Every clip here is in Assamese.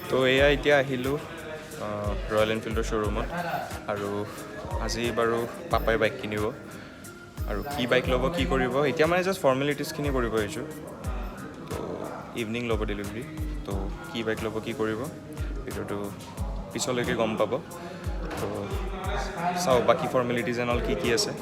তো এয়া এতিয়া আহিলোঁ ৰয়েল এনফিল্ডৰ শ্ব'ৰুমত আৰু আজি বাৰু পাপাই বাইক কিনিব আৰু কি বাইক ল'ব কি কৰিব এতিয়া মানে জাষ্ট ফৰ্মেলিটিজখিনি কৰিব আহিছোঁ তো ইভিনিং ল'ব ডেলিভাৰী তো কি বাইক ল'ব কি কৰিব এইটোতো পিছলৈকে গম পাব তো চাওঁ বাকী ফৰ্মেলিটিজ এণ্ড অল কি আছে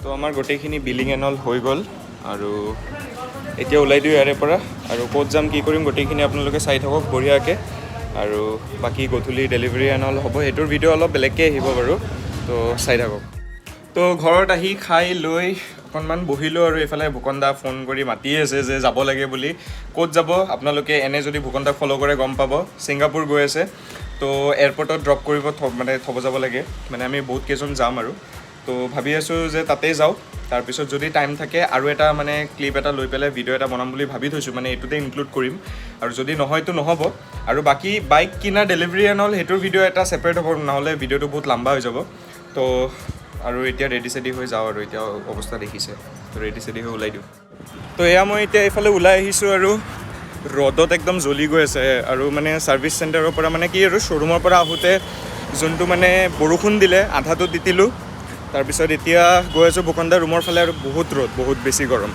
তো আমাৰ গোটেইখিনি বিলিং এণ্ড অল হৈ গ'ল আৰু এতিয়া ওলাই দিওঁ ইয়াৰে পৰা আৰু ক'ত যাম কি কৰিম গোটেইখিনি আপোনালোকে চাই থাকক বঢ়িয়াকৈ আৰু বাকী গধূলি ডেলিভাৰী এণ্ড অল হ'ব সেইটোৰ ভিডিঅ' অলপ বেলেগকৈ আহিব বাৰু তো চাই থাকক তো ঘৰত আহি খাই লৈ অকণমান বহিলোঁ আৰু এইফালে ভূকন দা ফোন কৰি মাতি আছে যে যাব লাগে বুলি ক'ত যাব আপোনালোকে এনে যদি ভূকন দাক ফ'ল' কৰে গম পাব ছিংগাপুৰ গৈ আছে তো এয়াৰপৰ্টত ড্ৰপ কৰিব মানে থ'ব যাব লাগে মানে আমি বহুত কেইজন যাম আৰু তো ভাবি আছোঁ যে তাতেই যাওঁ তাৰপিছত যদি টাইম থাকে আৰু এটা মানে ক্লিপ এটা লৈ পেলাই ভিডিঅ' এটা বনাম বুলি ভাবি থৈছোঁ মানে এইটোতে ইনক্লুড কৰিম আৰু যদি নহয়তো নহ'ব আৰু বাকী বাইক কিনা ডেলিভাৰী এণ্ড অল সেইটোৰ ভিডিঅ' এটা ছেপাৰেট হ'ব নহ'লে ভিডিঅ'টো বহুত লম্বা হৈ যাব তো আৰু এতিয়া ৰেডি চেডি হৈ যাওঁ আৰু এতিয়া অৱস্থা দেখিছে তো ৰেডি চেডি হৈ ওলাই দিওঁ তো এয়া মই এতিয়া এইফালে ওলাই আহিছোঁ আৰু ৰ'দত একদম জ্বলি গৈ আছে আৰু মানে ছাৰ্ভিচ চেণ্টাৰৰ পৰা মানে কি আৰু শ্ব'ৰুমৰ পৰা আহোঁতে যোনটো মানে বৰষুণ দিলে আধাটো তিতিলোঁ তাৰপিছত এতিয়া গৈ আছোঁ ভূকনদাৰ ৰুমৰ ফালে আৰু বহুত ৰ'দ বহুত বেছি গৰম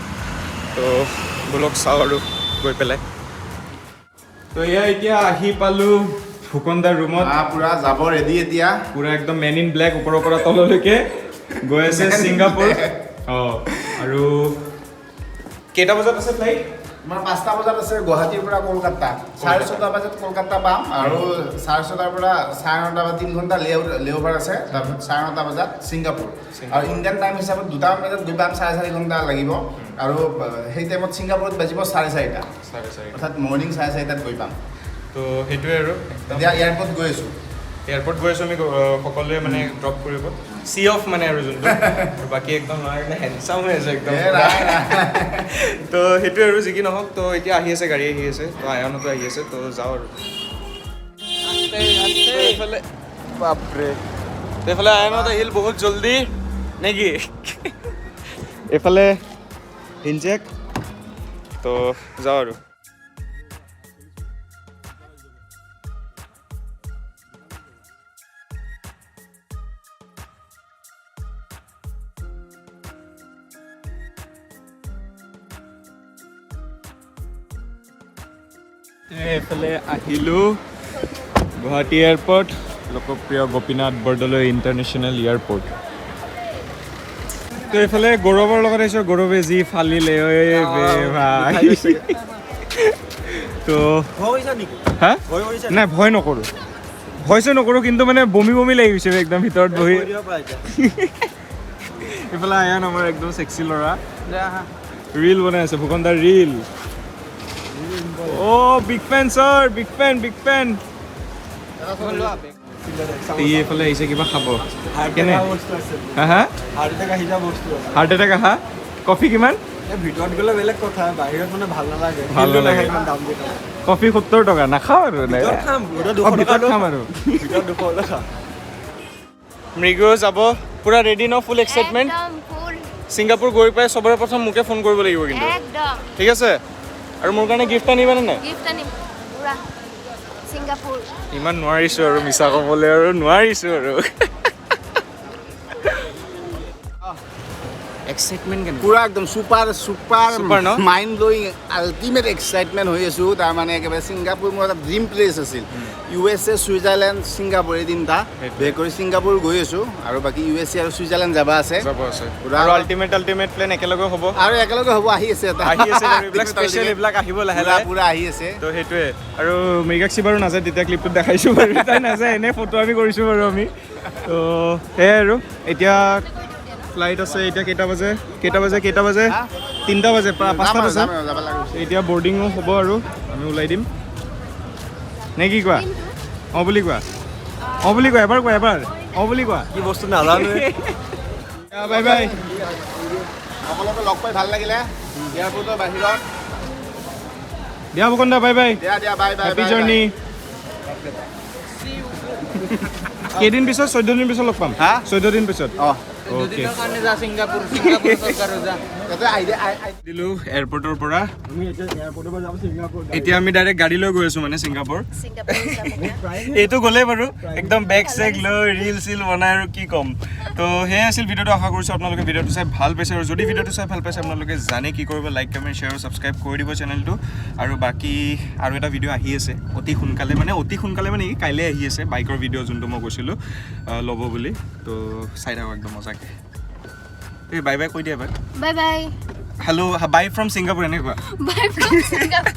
তো ব'লক চাওঁ আৰু গৈ পেলাই তো এয়া এতিয়া আহি পালোঁ ভূকনদাৰ ৰুমত পুৰা যাব ৰেডি এতিয়া পুৰা একদম মেন ইন ব্লেক ওপৰৰ পৰা তললৈকে গৈ আছে ছিংগাপুৰ অঁ আৰু কেইটা বজাত আছে ফ্লাইট আমাৰ 5টা বজাত আছে গুৱাহাটীৰ পৰা কলকাতা 6:30 বজাত কলকাতা পাম আৰু 6:30 পৰা 9:30 বা 3 ঘণ্টা লেঅ'ভাৰ আছে তাৰপিছত 9:30 বজাত ছিংগাপুৰ আৰু ইণ্ডিয়ান টাইম হিচাপত 2টামান বজাত গৈ পাম 4.5 ঘণ্টা লাগিব আৰু সেই টাইমত ছিংগাপুৰত বাজিব 4:30 অৰ্থাৎ মৰ্ণিং 4:30 গৈ পাম তো সেইটোৱে আৰু এতিয়া এয়াৰপৰ্ট গৈ আছোঁ আমি সকলোৱে মানে ড্ৰপ কৰিব চি অফ মানে আৰু যোনটো বাকী একদম নহয় হেণ্ডচাম হৈ আছে একদম তো সেইটোৱে আৰু যি কি নহওক তো এতিয়া আহি আছে গাড়ী আহি আছে তো আয়নতো আহি আছে তো যাওঁ আৰু এইফালে বাপৰে এইফালে আয়নত আহিল বহুত জল্দি নেকি এইফালে হিনচেক তো যাওঁ আৰু এইফালে আহিলোঁ গুৱাহাটী এয়াৰপৰ্ট লোকপ্ৰিয় গোপীনাথ বৰদলৈ ইণ্টাৰনেশ্যনেল এয়াৰপৰ্ট তো এইফালে গৌৰৱৰ লগত আহিছোঁ গৌৰৱে যি ফালিলে ভাই তো হা নাই ভয় নকৰোঁ কিন্তু মানে বমি লাগি গৈছে একদম ভিতৰত বহি এইফালে আয়ান আমাৰ একদম চেক্সি ল'ৰা ৰীল বনাই আছে ভূকনদাৰ reel Oh, big fan, sir. Big fan. এইফালে আহিছে কিবা খাব কেনে হা হাৰ্ট এটেক আহা কফি কিমান ভিতৰত গ'লে বেলেগ কথা বাহিৰত মানে ভাল নালাগে ইমান দাম দি কফি 70 টকা নাখাওঁ আৰু ভিতৰত খাম আৰু মৃগও যাব পুৰা ৰেডি ন ফুল এক্সাইটমেণ্ট ছিংগাপুৰ গৈ পাই চবৰে প্ৰথম মোকে ফোন কৰিব লাগিব কিন্তু ঠিক আছে আৰু মোৰ কাৰণে গিফ্ট আনিবানে নাই ছিংগাপুৰ ইমান নোৱাৰিছোঁ আৰু মিছা ক'বলৈ আৰু নোৱাৰিছোঁ আৰু এক্সাইটমেণ্ট কেনে পুৰা একদম super mind blowing ultimate excitement হৈ আছোঁ তাৰমানে একেবাৰে ছিংগাপুৰ মোৰ এটা ড্ৰিম প্লেচ আছিল USA ছুইজাৰলেণ্ড ছিংগাপুৰ এই তিনিটা বেক কৰি ছিংগাপুৰ গৈ আছোঁ আৰু বাকী USA আৰু ছুইজাৰলেণ্ড যাব আছে আৰু আল্টিমেট প্লেন একেলগে হ'ব আহি আছে এইবিলাক আহিব লাহে লাহে পুৰা আহি আছে তো সেইটোৱে আৰু মৃগাক্ষী বাৰু নাযায় তেতিয়া ক্লিপটোত দেখাইছোঁ বাৰু তাই নাযায় এনে ফটো আমি কৰিছোঁ বাৰু আমি তো সেয়াই আৰু এতিয়া ফ্লাইট আছে এতিয়া কেইটা বাজে 3টা বাজে 5টা বাজে এতিয়া বৰ্ডিঙো হ'ব আৰু আমি ওলাই দিম নে কি কোৱা অঁ বুলি কোৱা অ বুলি কোৱা এবাৰ অ বুলি কোৱা কি বস্তু নাজানো বাই বাই সকলোকে লগ পাই ভাল লাগিলে এয়াৰপৰ্টৰ বাহিৰত দিয়া ফুকন দা বাই বাই দিয়া বাই বাই হেপী জাৰ্নি কেইদিন পিছত 14 দিন পিছত লগ পাম হা 14 দিন পিছত অ ওকে কাৰণে যা ছিংগাপুৰ চৰকাৰ যা তাতে দিলো এয়াৰপৰ্টৰ পৰা আমি এতিয়া এয়াৰপৰ্টৰ পৰা যাম ছিংগাপুৰ এতিয়া আমি ডাইৰেক্ট গাড়ী লৈ গৈ আছো মানে ছিংগাপুৰ এইটো গ'লেই বাৰু একদম বেগ চেগ লৈ ৰিল চিল বনাই আৰু কি ক'ম তো সেয়াই আছিল ভিডিঅ'টো আশা কৰিছোঁ আপোনালোকে ভিডিঅ'টো চাই ভাল পাইছে আৰু যদি ভিডিঅ'টো চাই ভাল পাইছে আপোনালোকে জানে কি কৰিব লাইক কমেণ্ট শ্বেয়াৰ আৰু ছাবস্ক্ৰাইব কৰি দিব চেনেলটো আৰু বাকী আৰু এটা ভিডিঅ' আহি আছে অতি সোনকালে মানে কাইলৈ আহি আছে বাইকৰ ভিডিঅ' যোনটো মই কৈছিলোঁ ল'ব বুলি তো চাই থাকক একদম মজাকৈ এই বাই বাই কৈ দিয়া এবাৰ bye bye hello' bye from Singapore এনেকুৱা বাই ফ্ৰম ছিংগাপুৰ